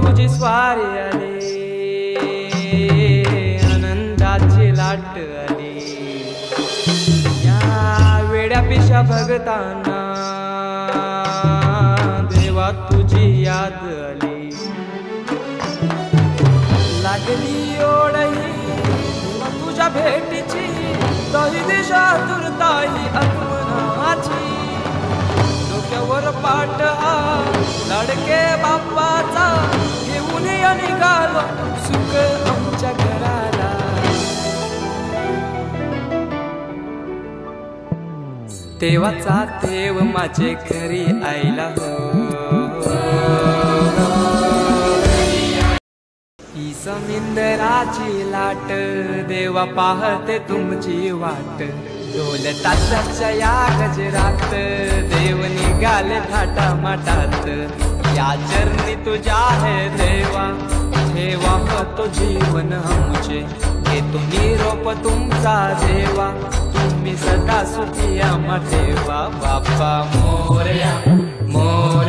तुझी स्वारी आली, आनंदाची लाट आली, या वेड्या पिशा भगतांना देवा तुझी याद आली. लागली ओढही तुझ्या भेटीची, तही दिशा दुर्ताई आगमनाची. डोक्यावर पाट हा लाडके बाप्पाचा, घेऊन या निघालो सुख आमच्या घराला. देवाचा देव माझे घरी आईला हो. ही समिंदराची लाट, देवा पाहते तुमची वाट. ढोल ताशाच्या या गजरात, देव निघाले थाटा माटात. या चरणी तुझ्या है देवा, ठेवा तो जीवन आमचे. घेतो निरोप तुमचा देवा, तुम्ही सदा सुखी आम्हा ठेवा. बाप्पा मोरया मोरया.